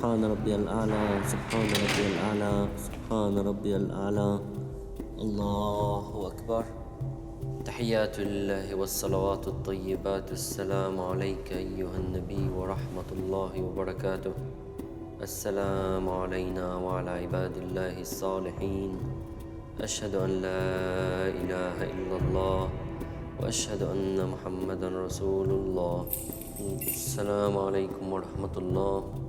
سبحان ربي الأعلى سبحان ربي الأعلى سبحان ربي الأعلى. الله أكبر. تحيات الله والصلوات الطيبات. السلام عليك أيها النبي ورحمة الله وبركاته. السلام علينا وعلى عباد الله الصالحين. أشهد أن لا إله إلا الله وأشهد أن محمدا رسول الله. السلام عليكم ورحمة الله.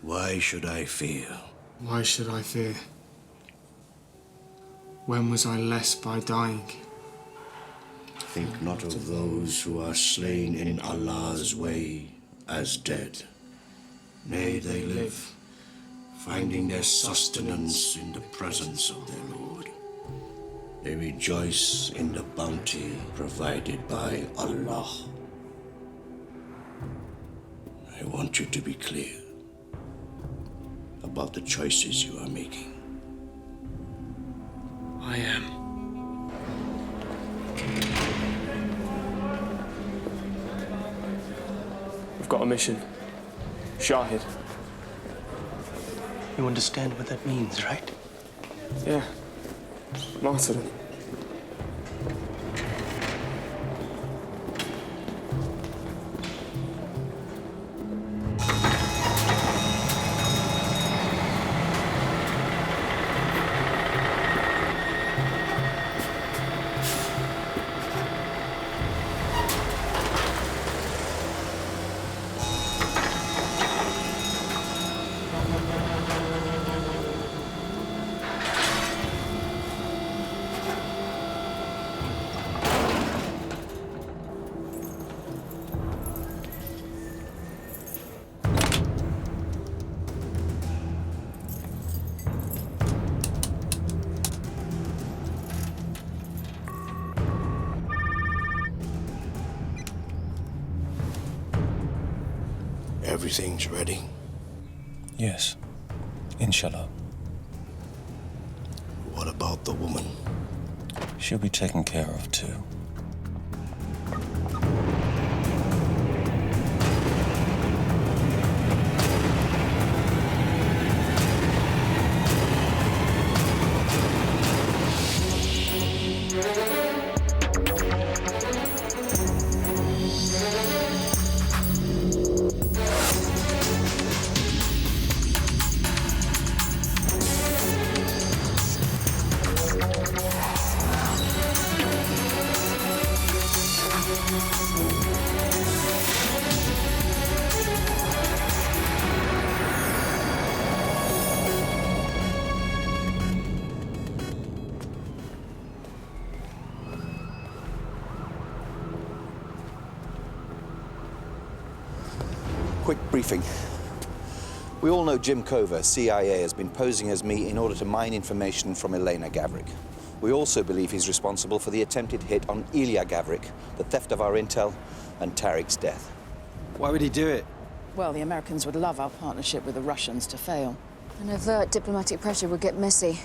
Why should I fear? Why should I fear? When was I less by dying? Think not of those who are slain in Allah's way as dead. Nay, they live, finding their sustenance in the presence of their Lord. They rejoice in the bounty provided by Allah. I want you to be clear about the choices you are making. I am. We've got a mission. Shahid. You understand what that means, right? Yeah. Martyrdom. Everything's ready? Yes. Inshallah. What about the woman? She'll be taken care of, too. Quick briefing. We all know Jim Cover, CIA, has been posing as me in order to mine information from Elena Gavrik. We also believe he's responsible for the attempted hit on Ilya Gavrik, the theft of our intel, and Tarek's death. Why would he do it? Well, the Americans would love our partnership with the Russians to fail. An overt diplomatic pressure would get messy.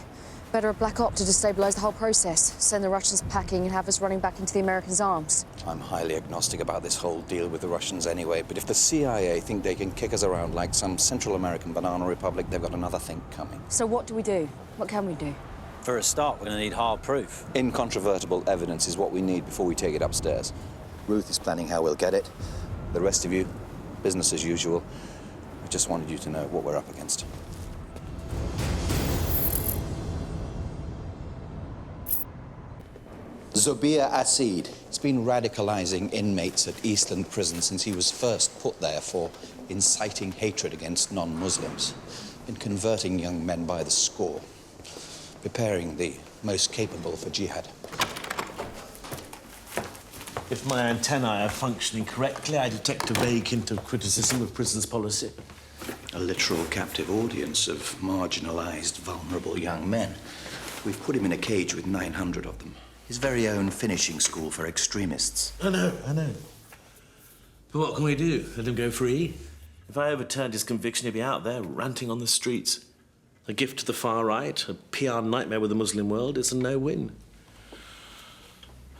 Better a black op to destabilize the whole process, send the Russians packing and have us running back into the Americans' arms. I'm highly agnostic about this whole deal with the Russians anyway, but if the CIA think they can kick us around like some Central American banana republic, they've got another thing coming. So what do we do? What can we do? For a start, we're going to need hard proof. Incontrovertible evidence is what we need before we take it upstairs. Ruth is planning how we'll get it. The rest of you, business as usual. I just wanted you to know what we're up against. Zobir Asid has been radicalizing inmates at Eastland Prison since he was first put there for inciting hatred against non-Muslims, been converting young men by the score, preparing the most capable for jihad. If my antennae are functioning correctly, I detect a vague hint of criticism of prison's policy. A literal captive audience of marginalized, vulnerable young men. We've put him in a cage with 900 of them. His very own finishing school for extremists. I know. But what can we do? Let him go free? If I overturned his conviction, he'd be out there ranting on the streets. A gift to the far right, a PR nightmare with the Muslim world. It's a no-win.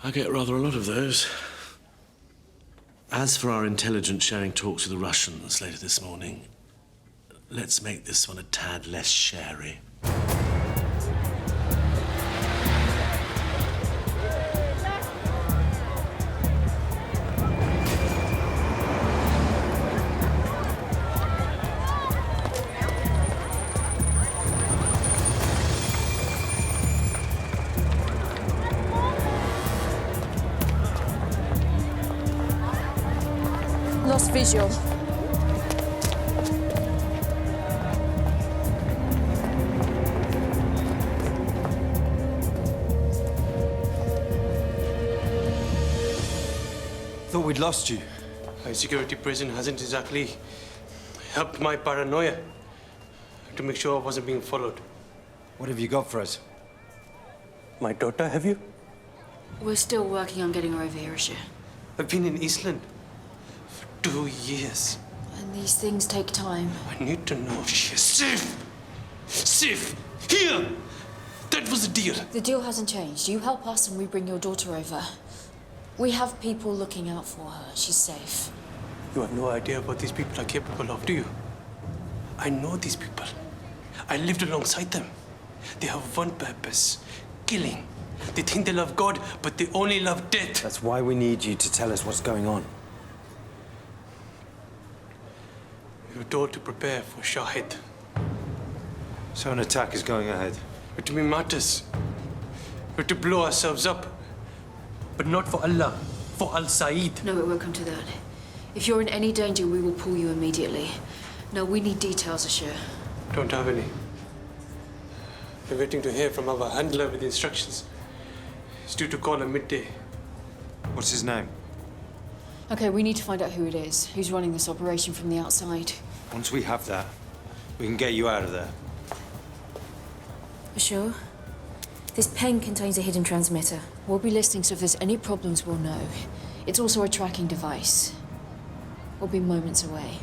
I get rather a lot of those. As for our intelligence sharing talks with the Russians later this morning, let's make this one a tad less shary. Lost visual. Thought we'd lost you. High security prison hasn't exactly helped my paranoia to make sure I wasn't being followed. What have you got for us? My daughter, have you? We're still working on getting her over here, Ashir. I've been in Eastland for 2 years. And these things take time. I need to know if she is safe. Safe! Here! That was the deal. The deal hasn't changed. You help us and we bring your daughter over. We have people looking out for her. She's safe. You have no idea what these people are capable of, do you? I know these people. I lived alongside them. They have one purpose: killing. They think they love God, but they only love death. That's why we need you to tell us what's going on. We were told to prepare for Shahid. So an attack is going ahead. We're to be martyrs. We're to blow ourselves up. But not for Allah, for Al-Said. No, it won't come to that. If you're in any danger, we will pull you immediately. No, we need details, Ashir. Don't have any. We're waiting to hear from our handler with instructions. He's due to call at midday. What's his name? Okay, we need to find out who it is, who's running this operation from the outside. Once we have that, we can get you out of there. Ashir? This pen contains a hidden transmitter. We'll be listening, so if there's any problems, we'll know. It's also a tracking device. We'll be moments away.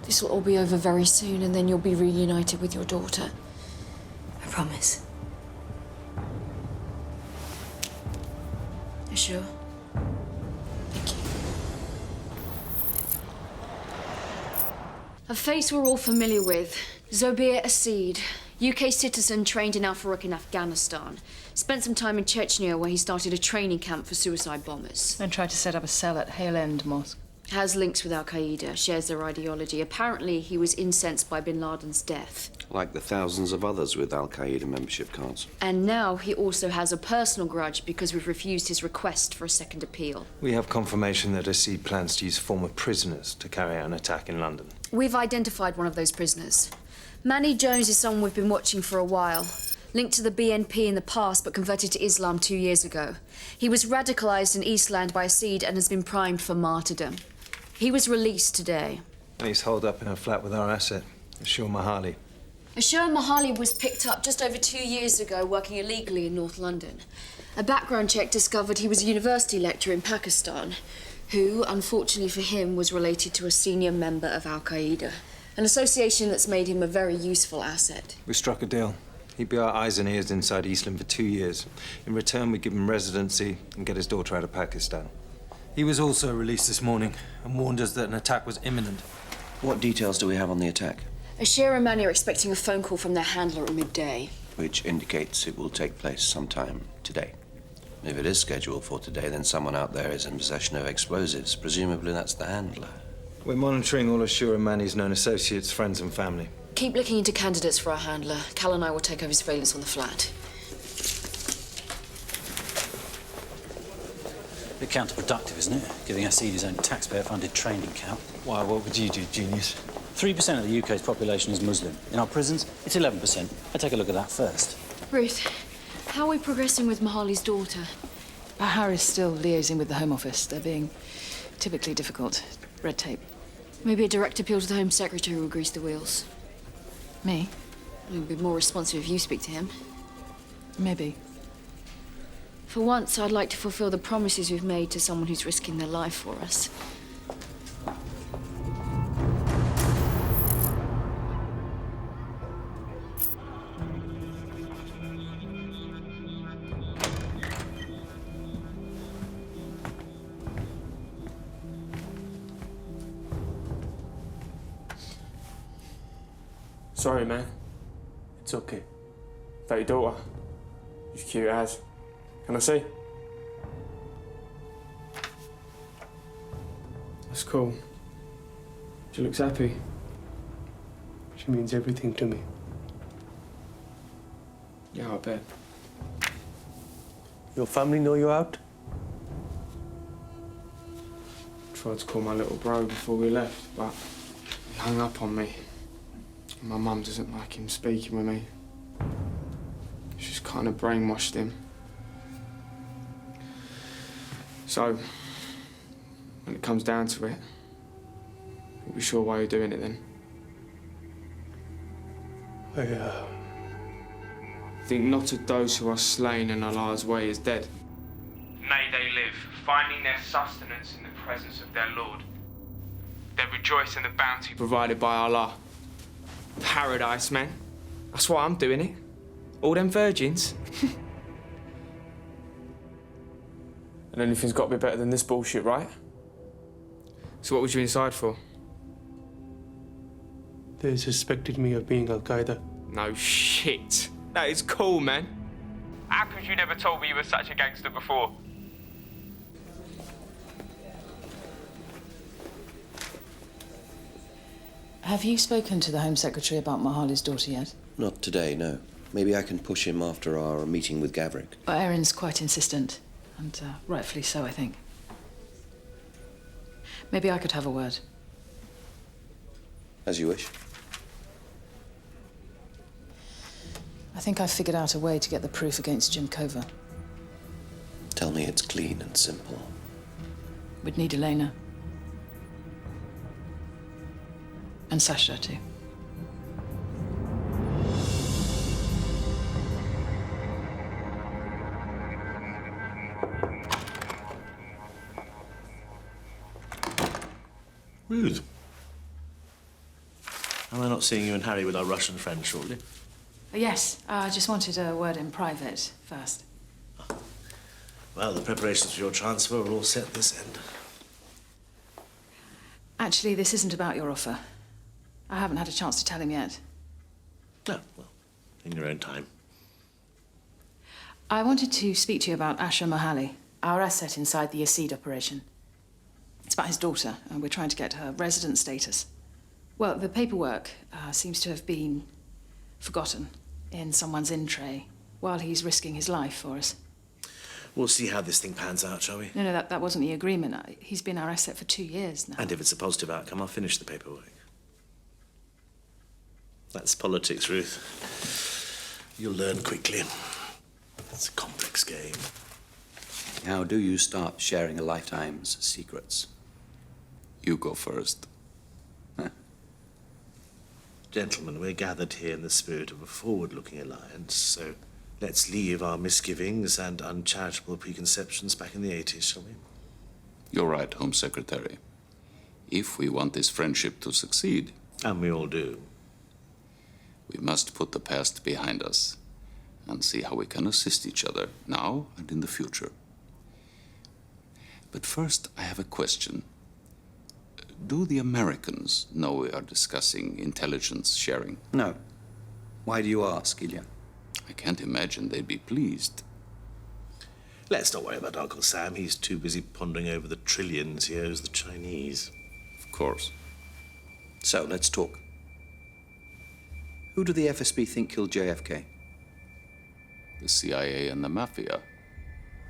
This will all be over very soon, and then you'll be reunited with your daughter. I promise. You sure? Thank you. A face we're all familiar with. Zobir Asid. UK citizen trained in Al-Faruq in Afghanistan. Spent some time in Chechnya where he started a training camp for suicide bombers. Then tried to set up a cell at Hale End Mosque. Has links with Al-Qaeda, shares their ideology. Apparently, he was incensed by bin Laden's death. Like the thousands of others with Al-Qaeda membership cards. And now he also has a personal grudge because we've refused his request for a second appeal. We have confirmation that Asid plans to use former prisoners to carry out an attack in London. We've identified one of those prisoners. Manny Jones is someone we've been watching for a while. Linked to the BNP in the past, but converted to Islam 2 years ago. He was radicalised in Eastland by Asid and has been primed for martyrdom. He was released today. And he's holed up in a flat with our asset, Ashur Mahali. Ashur Mahali was picked up just over 2 years ago working illegally in North London. A background check discovered he was a university lecturer in Pakistan, who, unfortunately for him, was related to a senior member of Al-Qaeda. An association that's made him a very useful asset. We struck a deal. He'd be our eyes and ears inside Eastland for 2 years. In return, we'd give him residency and get his daughter out of Pakistan. He was also released this morning and warned us that an attack was imminent. What details do we have on the attack? Ashir and Manny are expecting a phone call from their handler at midday. Which indicates it will take place sometime today. If it is scheduled for today, then someone out there is in possession of explosives. Presumably that's the handler. We're monitoring all Ashur and Manny's known associates, friends and family. Keep looking into candidates for our handler. Cal and I will take over surveillance on the flat. A bit counterproductive, isn't it? Giving Asid his own taxpayer-funded training camp. Why, what would you do, genius? 3% of the UK's population is Muslim. In our prisons, it's 11%. I take a look at that first. Ruth, how are we progressing with Mahali's daughter? Bahar is still liaising with the Home Office. They're being typically difficult. Red tape. Maybe a direct appeal to the Home Secretary will grease the wheels. Me? He'll be more responsive if you speak to him. Maybe. For once, I'd like to fulfill the promises we've made to someone who's risking their life for us. Sorry, man. It's okay. That your daughter? She's cute as. Can I see? That's cool. She looks happy. She means everything to me. Yeah, I bet. Your family know you're out? Tried to call my little bro before we left, but he hung up on me. My mum doesn't like him speaking with me. She's kind of brainwashed him. So, when it comes down to it, you'll be sure why you're doing it then. I think not of those who are slain in Allah's way is dead. Nay, they live, finding their sustenance in the presence of their Lord. They rejoice in the bounty provided by Allah. Paradise, man. That's why I'm doing it. All them virgins. And anything's got to be better than this bullshit, right? So what was you inside for? They suspected me of being Al-Qaeda. No shit. That is cool, man. How could you never told me you were such a gangster before? Have you spoken to the Home Secretary about Mahali's daughter yet? Not today, no. Maybe I can push him after our meeting with Gavrik. But Erin's quite insistent, and rightfully so, I think. Maybe I could have a word. As you wish. I think I've figured out a way to get the proof against Jim Cover. Tell me it's clean and simple. We'd need Elena. And Sasha, too. Ruth. Am I not seeing you and Harry with our Russian friend shortly? Yes, I just wanted a word in private first. Well, the preparations for your transfer are all set this end. Actually, this isn't about your offer. I haven't had a chance to tell him yet. No, well, in your own time. I wanted to speak to you about Asha Mahali, our asset inside the Yasid operation. It's about his daughter, and we're trying to get her resident status. Well, the paperwork seems to have been forgotten in someone's in-tray while he's risking his life for us. We'll see how this thing pans out, shall we? No, that wasn't the agreement. He's been our asset for 2 years now. And if it's a positive outcome, I'll finish the paperwork. That's politics, Ruth. You'll learn quickly. It's a complex game. How do you start sharing a lifetime's secrets? You go first. Gentlemen, we're gathered here in the spirit of a forward-looking alliance, so let's leave our misgivings and uncharitable preconceptions back in the 80s, shall we? You're right, Home Secretary. If we want this friendship to succeed... And we all do. We must put the past behind us and see how we can assist each other now and in the future. But first, I have a question. Do the Americans know we are discussing intelligence sharing? No. Why do you ask, Ilya? I can't imagine they'd be pleased. Let's not worry about Uncle Sam. He's too busy pondering over the trillions he owes the Chinese. Of course. So, let's talk. Who do the FSB think killed JFK? The CIA and the Mafia.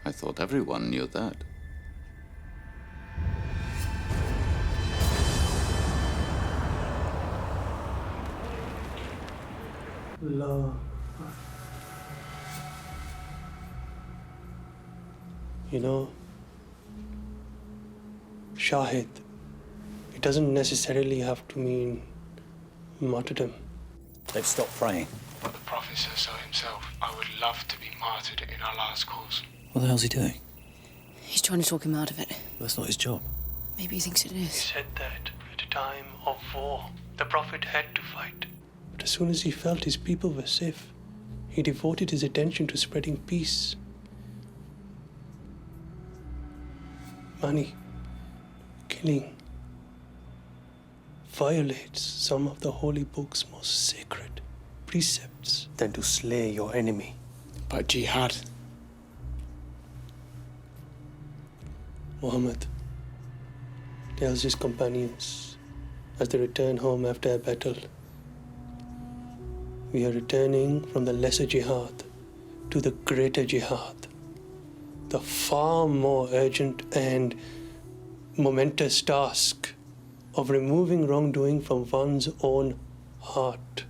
I thought everyone knew that. Allah. You know, Shahid, it doesn't necessarily have to mean martyrdom. They've stopped praying. The Prophet says so himself. I would love to be martyred in Allah's cause. What the hell's he doing? He's trying to talk him out of it. That's not his job. Maybe he thinks it He is. said that at a time of war, the Prophet had to fight. But as soon as he felt his people were safe, he devoted his attention to spreading peace. Money, killing, violates some of the holy book's most sacred precepts than to slay your enemy. But jihad. Muhammad tells his companions as they return home after a battle, we are returning from the lesser jihad to the greater jihad, the far more urgent and momentous task of removing wrongdoing from one's own heart.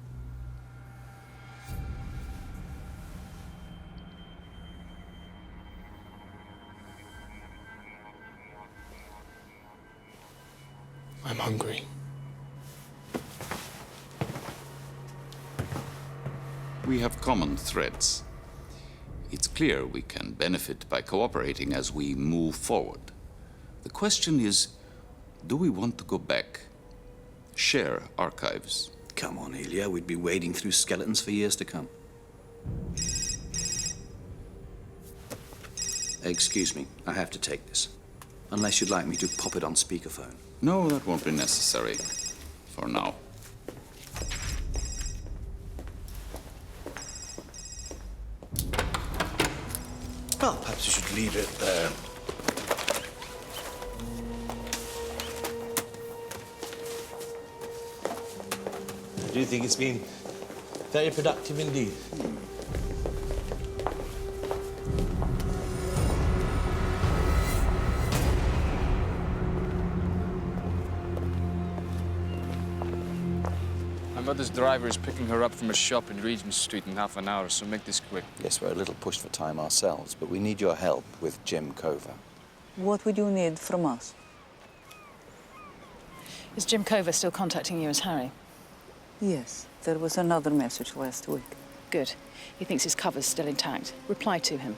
I'm hungry. We have common threads. It's clear we can benefit by cooperating as we move forward. The question is, do we want to go back? Share archives? Come on, Ilya. We'd be wading through skeletons for years to come. Excuse me. I have to take this. Unless you'd like me to pop it on speakerphone. No, that won't be necessary. For now. Well, perhaps you should leave it there. I do think it's been very productive indeed. My mother's driver is picking her up from a shop in Regent Street in half an hour, so make this quick. Yes, we're a little pushed for time ourselves, but we need your help with Jim Cover. What would you need from us? Is Jim Cover still contacting you as Harry? Yes, there was another message last week. Good. He thinks his cover's still intact. Reply to him.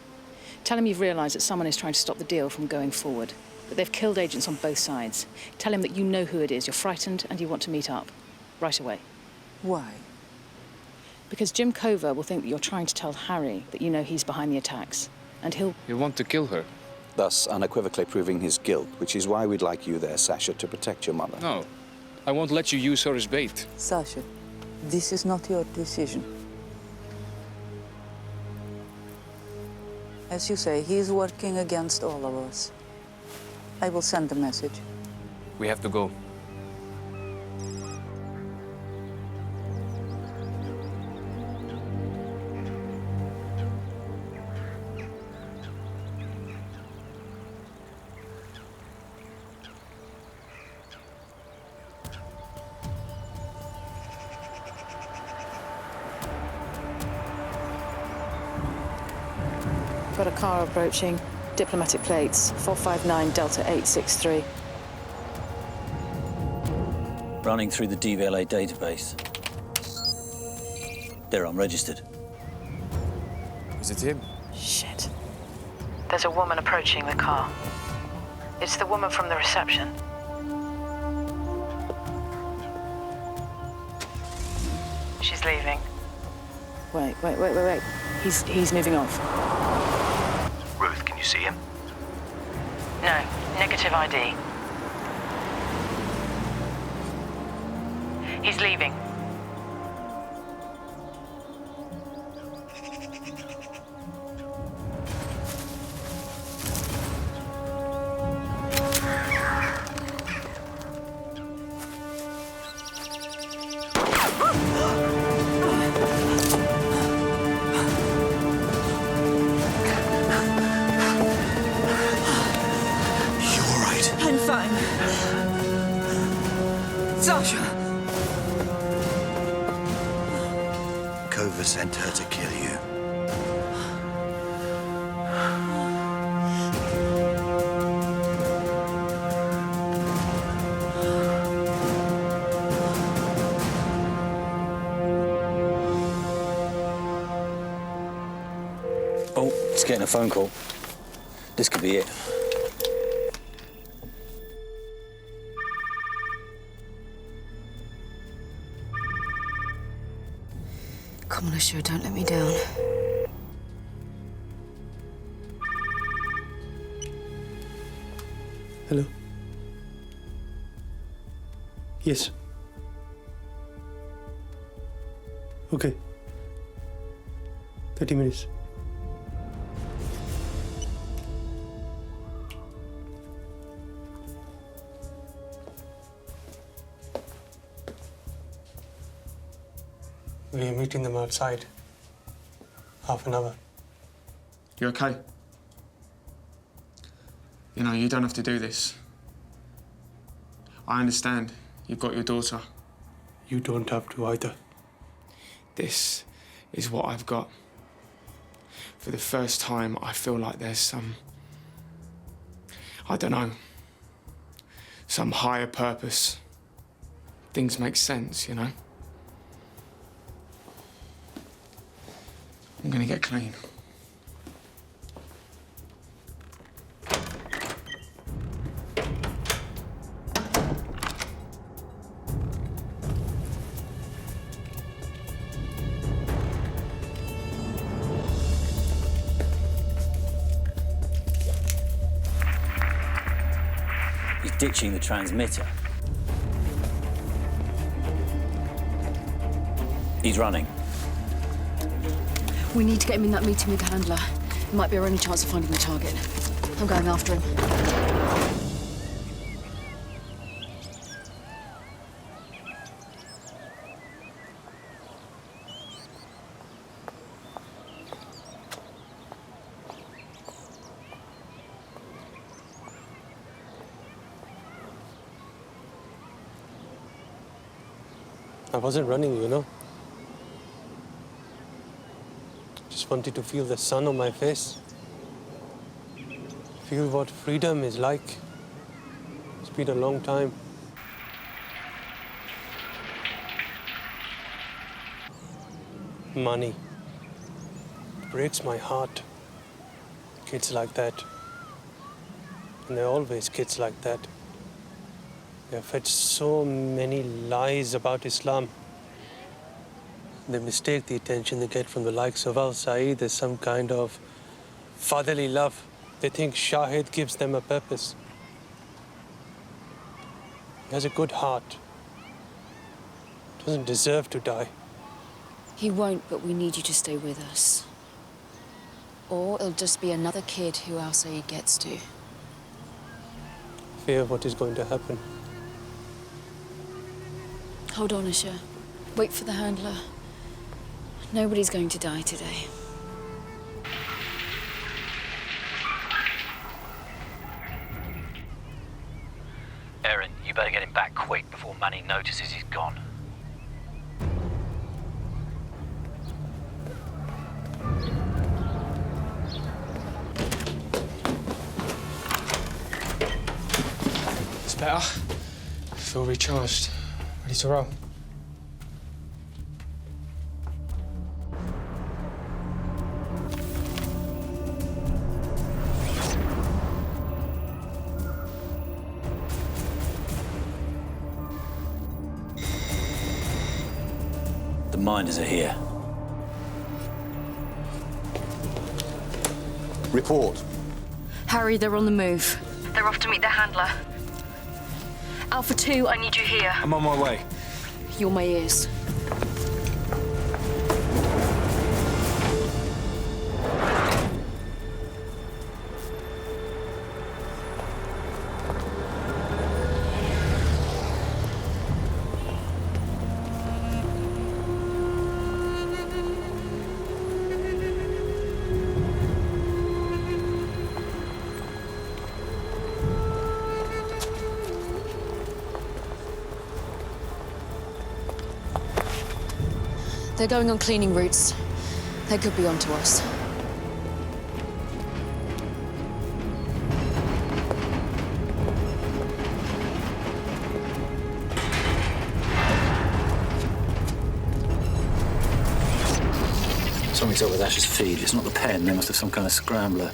Tell him you've realised that someone is trying to stop the deal from going forward, that they've killed agents on both sides. Tell him that you know who it is, you're frightened, and you want to meet up. Right away. Why? Because Jim Cover will think that you're trying to tell Harry that you know he's behind the attacks, and he'll want to kill her. Thus unequivocally proving his guilt, which is why we'd like you there, Sasha, to protect your mother. No, I won't let you use her as bait. Sasha, this is not your decision. As you say, he is working against all of us. I will send a message. We have to go. got a car approaching. Diplomatic plates, 459 Delta 863. Running through the DVLA database. They're unregistered. Is it him? Shit. There's a woman approaching the car. It's the woman from the reception. She's leaving. Wait. He's moving off. Ruth, can you see him? No, negative ID. He's leaving. I'm fine. Sasha! Cover sent her to kill you. Oh, it's getting a phone call. This could be it. Come on, Ashur, don't let me down. Hello? Yes. Okay. 30 minutes. We're meeting them outside. Half an hour. You okay? You know, you don't have to do this. I understand. You've got your daughter. You don't have to either. This is what I've got. For the first time, I feel like there's some... I don't know. Some higher purpose. Things make sense, you know? I'm gonna get clean. He's ditching the transmitter. He's running. We need to get him in that meeting with the handler. It might be our only chance of finding the target. I'm going after him. I wasn't running, you know. Just wanted to feel the sun on my face. Feel what freedom is like. It's been a long time. Money. It breaks my heart. Kids like that. And they're always kids like that. They're fed so many lies about Islam. They mistake the attention they get from the likes of Al-Saeed as some kind of fatherly love. They think Shahid gives them a purpose. He has a good heart. Doesn't deserve to die. He won't, but we need you to stay with us. Or it'll just be another kid who Al-Saeed gets to. Fear what is going to happen. Hold on, Ashur. Wait for the handler. Nobody's going to die today. Erin, you better get him back quick before Manny notices he's gone. It's better. I feel recharged. Ready to roll. The minders are here. Report. Harry, they're on the move. They're off to meet their handler. Alpha 2, I need you here. I'm on my way. You're my ears. They're going on cleaning routes. They could be onto us. Something's up with Ash's feed. It's not the pen. They must have some kind of scrambler.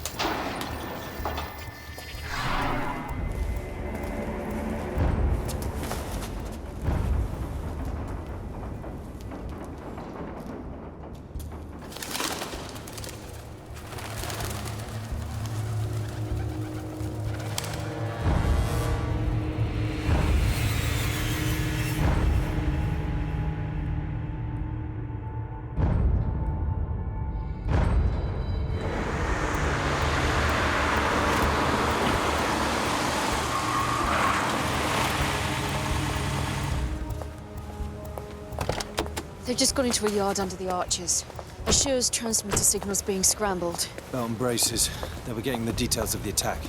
They've just gone into a yard under the arches. Assure's transmitter signal's being scrambled. Belt and braces. They were getting the details of the attack.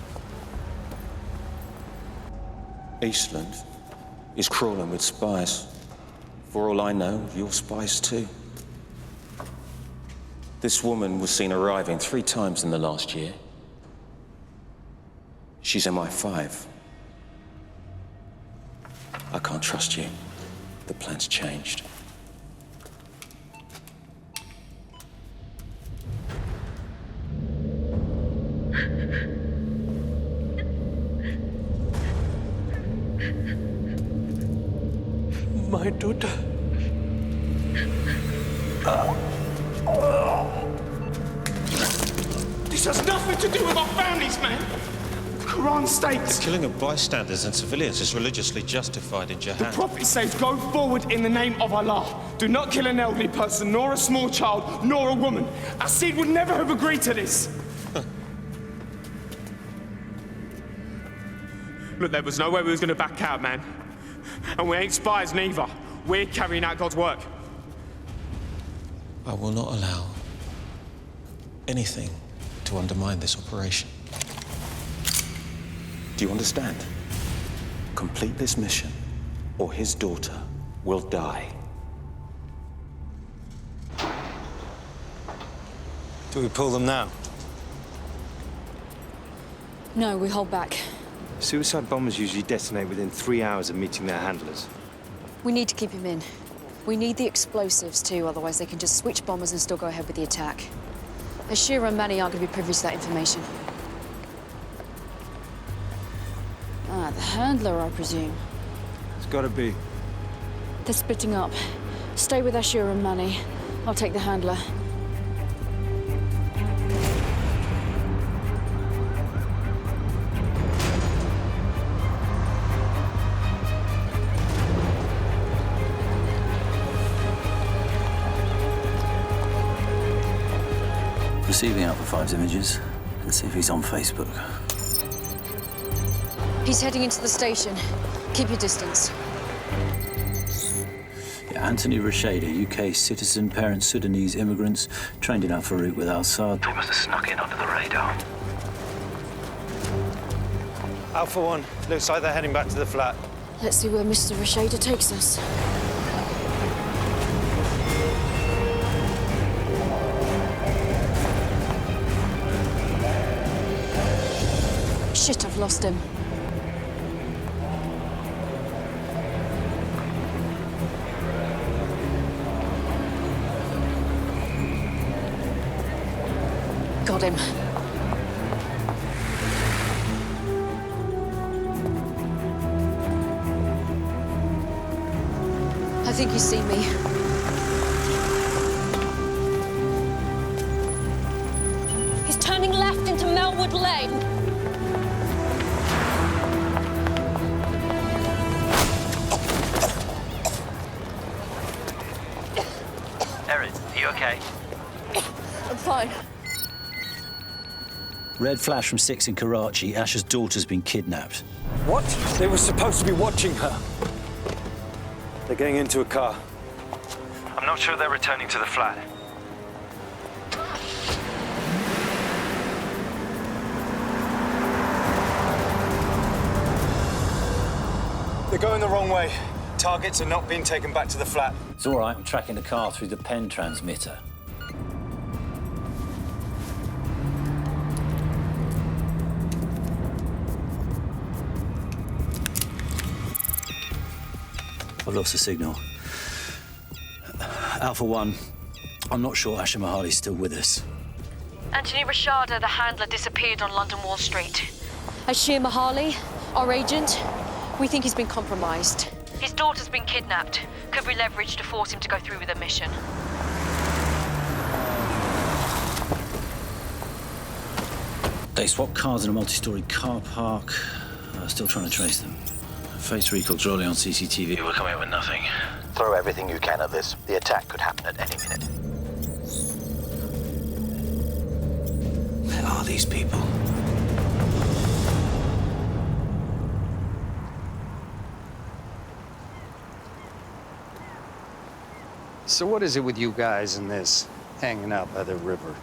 Eastland is crawling with spies. For all I know, you're spies too. This woman was seen arriving 3 times in the last year. She's MI5. I can't trust you. The plan's changed. My daughter. This has nothing to do with our families, man. The Quran states. The killing of bystanders and civilians is religiously justified in The jihad. Prophet says, go forward in the name of Allah. Do not kill an elderly person, nor a small child, nor a woman. Asid would never have agreed to this. Look, there was no way we was going to back out, man. And we ain't spies neither. We're carrying out God's work. I will not allow anything to undermine this operation. Do you understand? Complete this mission, or his daughter will die. Do we pull them now? No, we hold back. Suicide bombers usually detonate within 3 hours of meeting their handlers. We need to keep him in. We need the explosives too, otherwise they can just switch bombers and still go ahead with the attack. Ashira and Manny aren't going to be privy to that information. Ah, the handler, I presume. It's gotta be. They're splitting up. Stay with Ashira and Manny. I'll take the handler. Receiving Alpha 5's images. Let's see if he's on Facebook. He's heading into the station. Keep your distance. Yeah, Anthony Rashada, UK citizen, parents Sudanese immigrants, trained in Al Farouk with Al-Assad. They must have snuck in under the radar. Alpha 1, looks like they're heading back to the flat. Let's see where Mr. Rashada takes us. Shit, I've lost him. Got him. I think he's seen me. He's turning left into Melwood Lane. Erin, are you okay? I'm fine. Red flash from 6 in Karachi. Asher's daughter's been kidnapped. What? They were supposed to be watching her. They're getting into a car. I'm not sure they're returning to the flat. They're going the wrong way. Targets are not being taken back to the flat. It's all right. I'm tracking the car through the pen transmitter. I've lost the signal. Alpha 1, I'm not sure Asher Mahali's still with us. Anthony Rashada, the handler, disappeared on London Wall Street. Ashir Mahali, our agent, we think he's been compromised. His daughter's been kidnapped. Could be leveraged to force him to go through with the mission. They swapped cars in a multi-story car park. Still trying to trace them. Face recall trolley on CCTV. We're coming up with nothing. Throw everything you can at this. The attack could happen at any minute. Where are these people? So what is it with you guys and this hanging out by the river?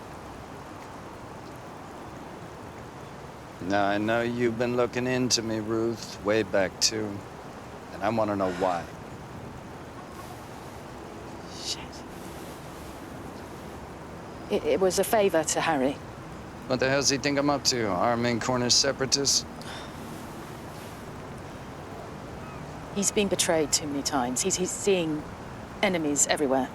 Now, I know you've been looking into me, Ruth, way back too. And I want to know why. Shit. It was a favor to Harry. What the hell does he think I'm up to? Arming Cornish separatists? He's been betrayed too many times. He's seeing enemies everywhere.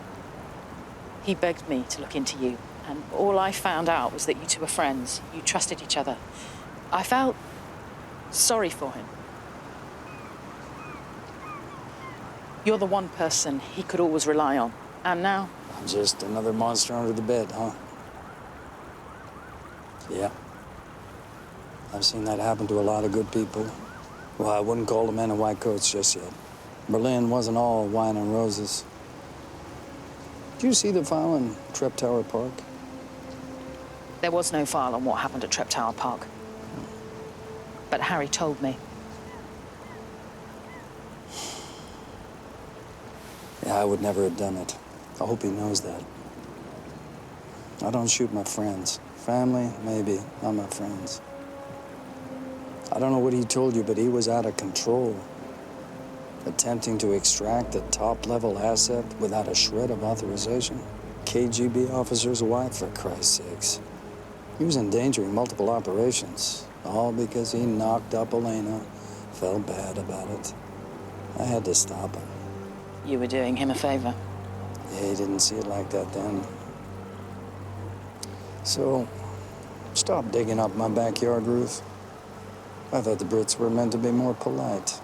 He begged me to look into you, and all I found out was that you two were friends. You trusted each other. I felt sorry for him. You're the one person he could always rely on. And now? I'm just another monster under the bed, huh? Yeah. I've seen that happen to a lot of good people. Well, I wouldn't call the men in white coats just yet. Berlin wasn't all wine and roses. Did you see the file in Trep Tower Park? There was no file on what happened at Trep Tower Park. But Harry told me. Yeah, I would never have done it. I hope he knows that. I don't shoot my friends. Family, maybe, not my friends. I don't know what he told you, but he was out of control. Attempting to extract a top-level asset without a shred of authorization. KGB officer's wife, for Christ's sakes. He was endangering multiple operations, all because he knocked up Elena, felt bad about it. I had to stop him. You were doing him a favor. Yeah, he didn't see it like that then. So, stop digging up my backyard, Ruth. I thought the Brits were meant to be more polite.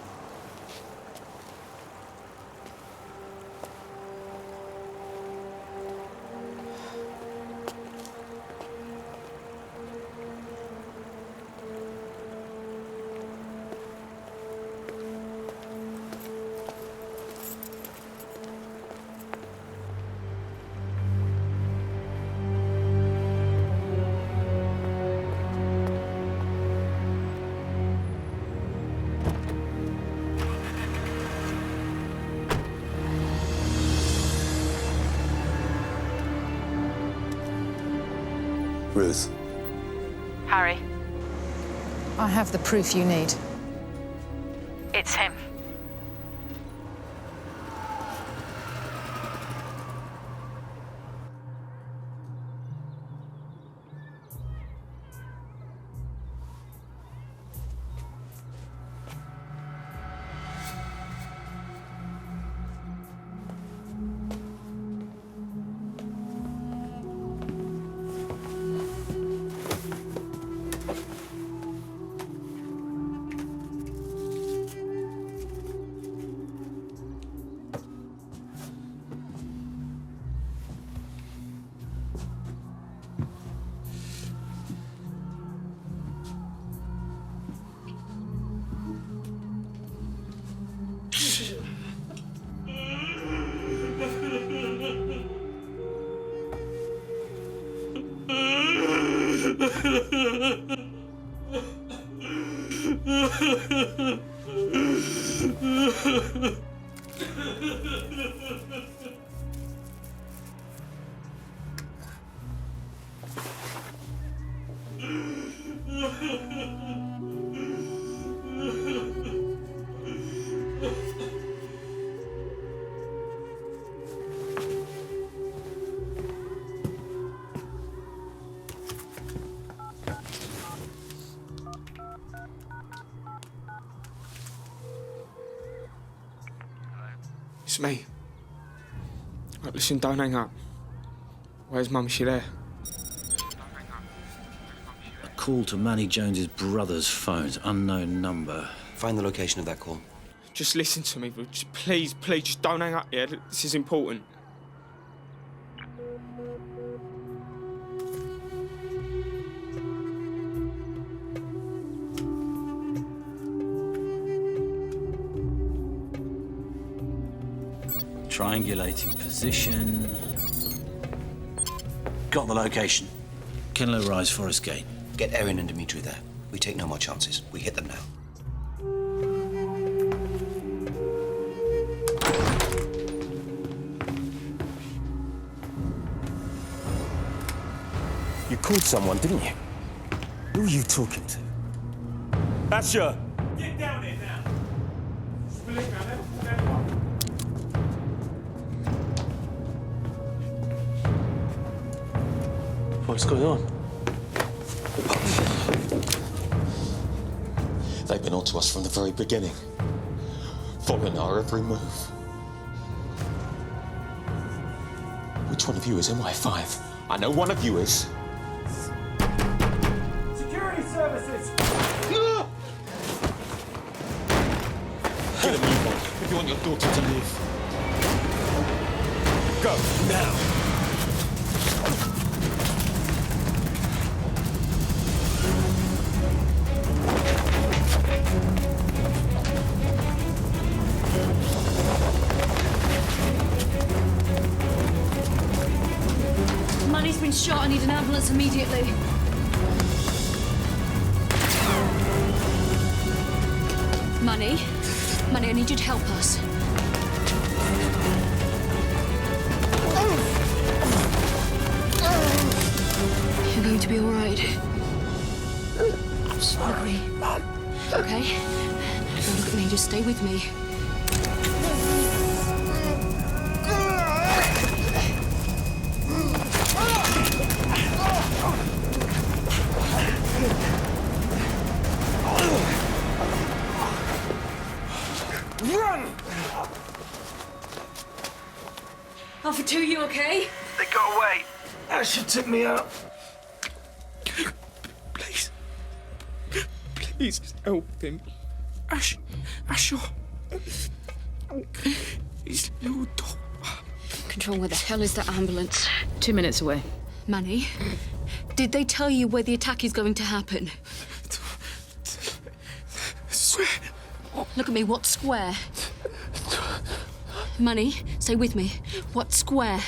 Ruth. Harry, I have the proof you need. it's him. It's me. Right, listen, don't hang up. Where's Mum? Is she there? A call to Manny Jones's brother's phone, unknown number. Find the location of that call. Just listen to me, just please, just don't hang up, yeah? This is important. Triangulating position. Got the location. Kenlow Rise, Forest Gate. Get Erin and Dimitri there. We take no more chances. We hit them now. You called someone, didn't you? Who are you talking to? Asher! Get down here now! Believe me, I never called anyone. What's going on? They've been onto us from the very beginning, following our every move. Which one of you is MI5? I know one of you is. Security services! Get a move on if you want your daughter to live. Go, now! Money's been shot. I need an ambulance immediately. Money? Money, I need you to help us. You're going to be all right. I'm sorry. Okay? Don't look at me. Just stay with me. Run! Alpha 2, you okay? They got away. Asher took me out. Please. Please help him. Asher. His little dog. Control, where the hell is that ambulance? 2 minutes away. Manny, did they tell you where the attack is going to happen? Swear. Look at me, what square? Money, stay with me. What square?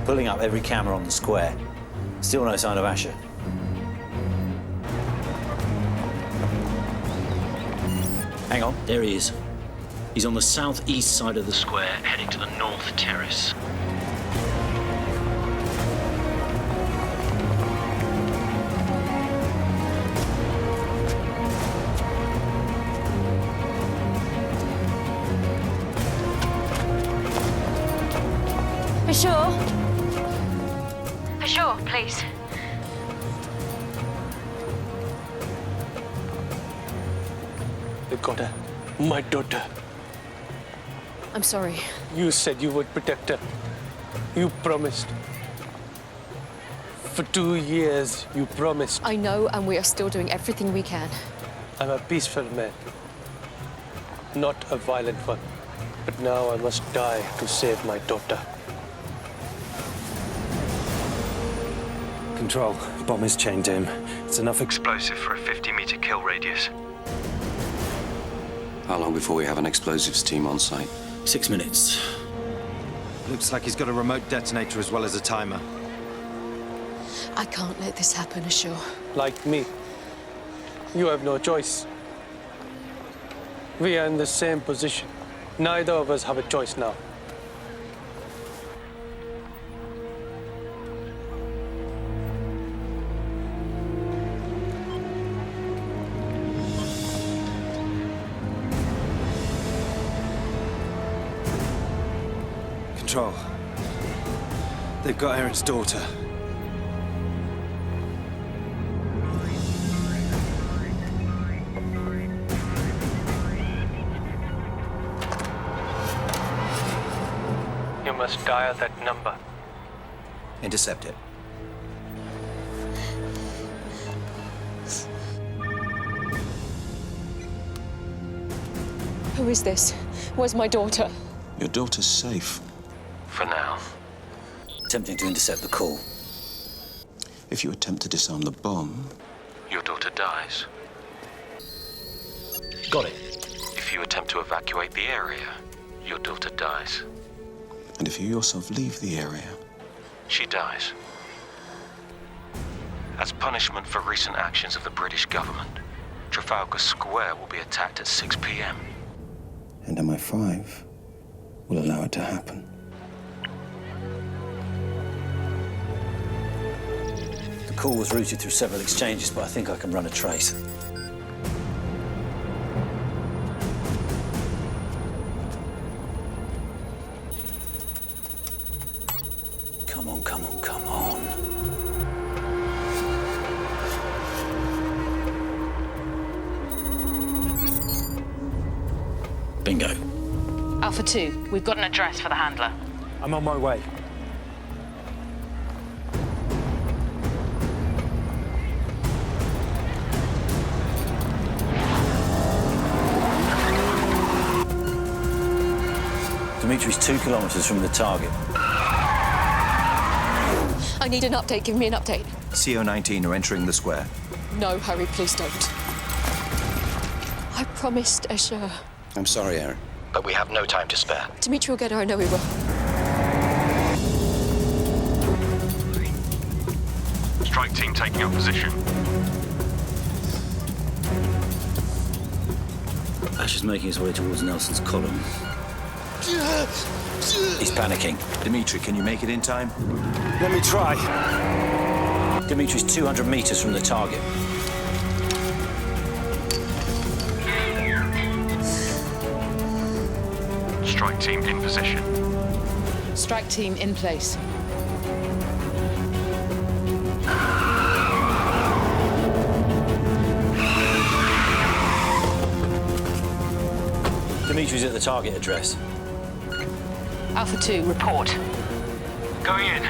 Pulling up every camera on the square. Still no sign of Asher. Hang on, there he is. He's on the southeast side of the square, heading to the north terrace. Sure? Sure, please. They got her. My daughter. I'm sorry. You said you would protect her. You promised. For 2 years, you promised. I know, and we are still doing everything we can. I'm a peaceful man, not a violent one. But now I must die to save my daughter. Control, bomb is chained to him. It's enough explosive for a 50-meter kill radius. How long before we have an explosives team on site? 6 minutes. Looks like he's got a remote detonator as well as a timer. I can't let this happen, Ashur. Like me, you have no choice. We are in the same position. Neither of us have a choice now. Control. They've got Aaron's daughter. You must dial that number. Intercept it. Who is this? Where's my daughter? Your daughter's safe. For now. Attempting to intercept the call. If you attempt to disarm the bomb, Your daughter dies. Got it. If you attempt to evacuate the area, your daughter dies. and if you yourself leave the area, She dies. As punishment for recent actions of the British government, Trafalgar Square will be attacked at 6 p.m. and MI5 will allow it to happen. The call was routed through several exchanges, but I think I can run a trace. Come on, come on, come on. Bingo. Alpha 2, we've got an address for the handler. I'm on my way. Dimitri's 2 kilometers from the target. I need an update. Give me an update. CO-19 are entering the square. No, Harry, please don't. I promised Escher. I'm sorry, Aaron, but we have no time to spare. Dimitri will get her, I know he will. Strike team taking up position. Ash is making his way towards Nelson's column. He's panicking. Dimitri, can you make it in time? Let me try. Dimitri's 200 meters from the target. Strike team in position. Strike team in place. Dimitri's at the target address. Alpha 2, report. Going in.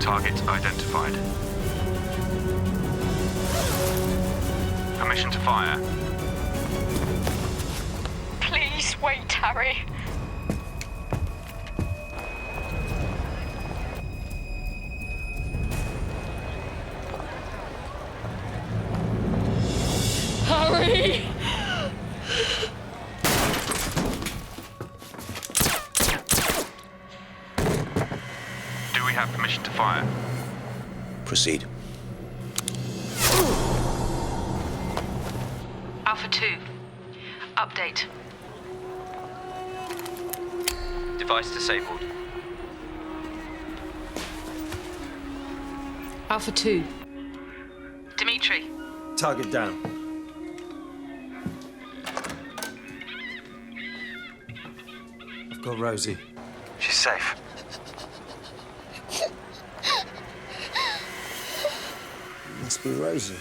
Target identified. Permission to fire. Please wait, Harry. Harry! Do we have permission to fire? Proceed. Alpha 2, update. Device disabled. Alpha 2. Dimitri. Target down. I've got Rosie. She's safe. Must be Rosie.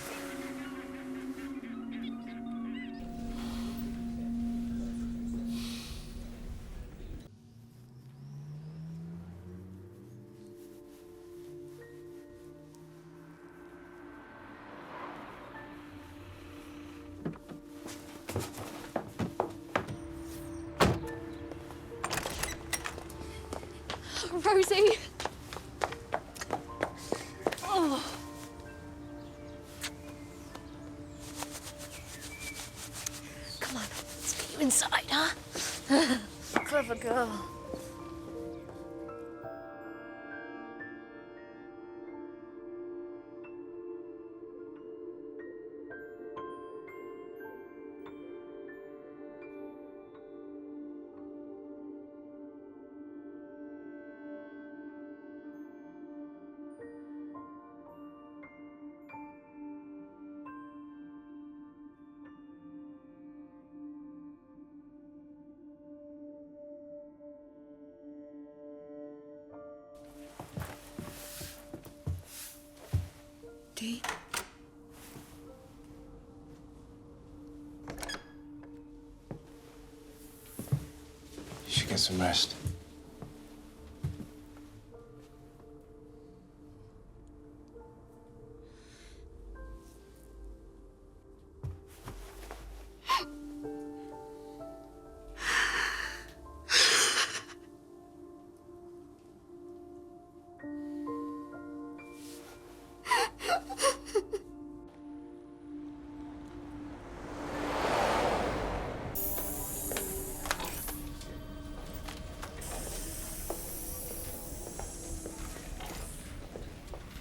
Rosie! Oh. Come on, let's get you inside, huh? Clever girl. Dee? You should get some rest.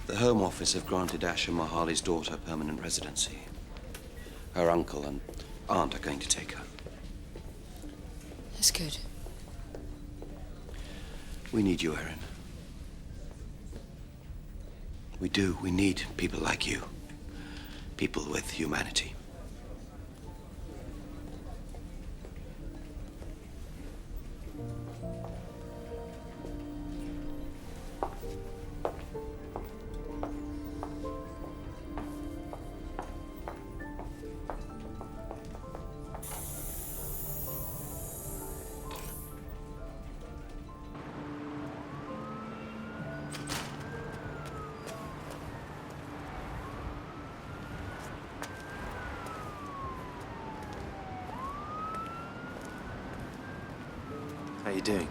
The Home Office have granted Asha Mahali's daughter permanent residency. Her uncle and aunt are going to take her. That's good. We need you, Erin. We do. We need people like you. People with humanity. How you doing?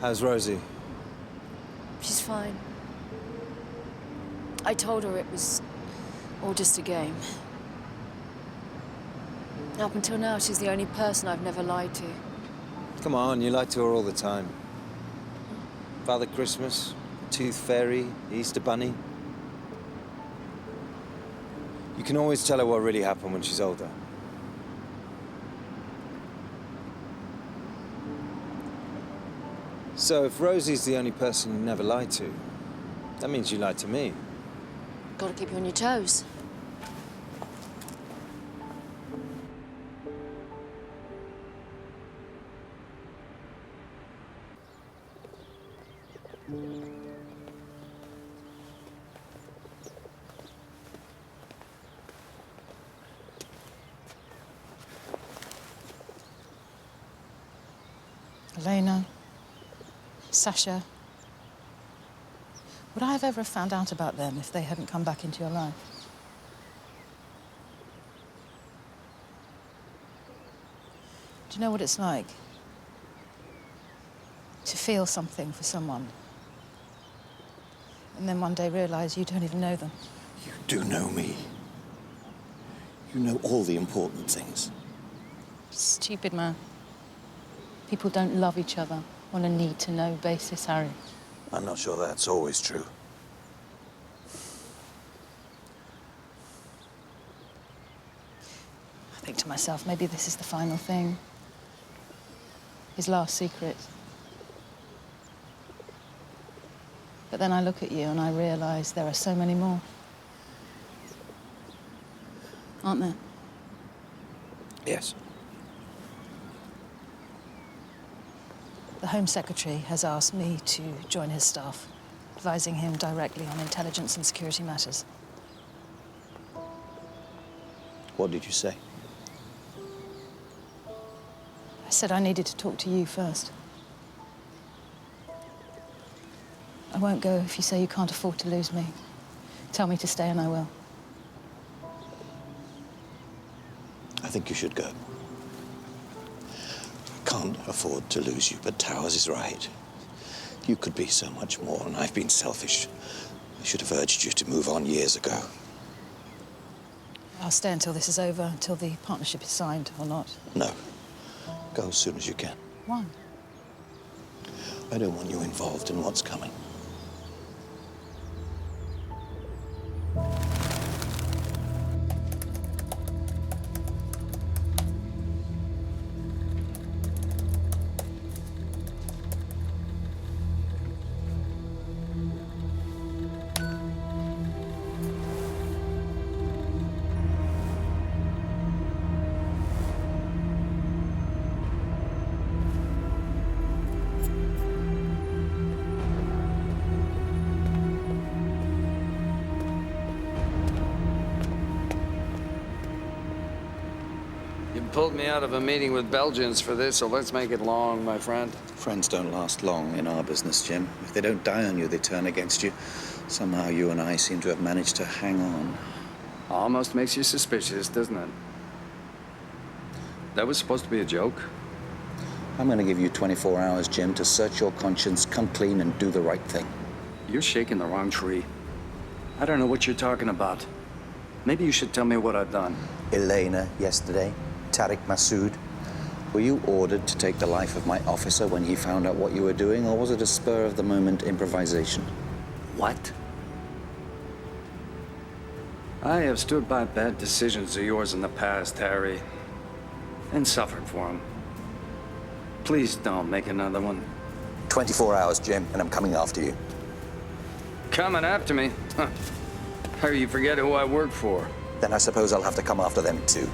How's Rosie? She's fine. I told her it was all just a game. Up until now, she's the only person I've never lied to. Come on, you lie to her all the time. Father Christmas, Tooth Fairy, Easter Bunny. You can always tell her what really happened when she's older. So if Rosie's the only person you never lied to, that means you lied to me. Gotta keep you on your toes. Elena, Sasha, would I have ever found out about them if they hadn't come back into your life? Do you know what it's like? To feel something for someone, and then one day realize you don't even know them. You do know me. You know all the important things. Stupid man. People don't love each other on a need-to-know basis, Harry. I'm not sure that's always true. I think to myself, maybe this is the final thing. His last secret. But then I look at you and I realize there are so many more. Aren't there? Yes. The Home Secretary has asked me to join his staff, advising him directly on intelligence and security matters. What did you say? I said I needed to talk to you first. I won't go if you say you can't afford to lose me. Tell me to stay and I will. I think you should go. Can't afford to lose you, but Towers is right. You could be so much more, and I've been selfish. I should have urged you to move on years ago. I'll stay until this is over, until the partnership is signed or not. No. Go as soon as you can. Why? I don't want you involved in what's coming. Pulled me out of a meeting with Belgians for this, so let's make it long, my friend. Friends don't last long in our business, Jim. If they don't die on you, they turn against you. Somehow you and I seem to have managed to hang on. Almost makes you suspicious, doesn't it? That was supposed to be a joke. I'm going to give you 24 hours, Jim, to search your conscience, come clean, and do the right thing. You're shaking the wrong tree. I don't know what you're talking about. Maybe you should tell me what I've done. Elena, yesterday. Tariq Masood. Were you ordered to take the life of my officer when he found out what you were doing, or was it a spur-of-the-moment improvisation? What? I have stood by bad decisions of yours in the past, Harry, and suffered for them. Please don't make another one. 24 hours, Jim, and I'm coming after you. Coming after me? Huh. How you forget who I work for? Then I suppose I'll have to come after them too.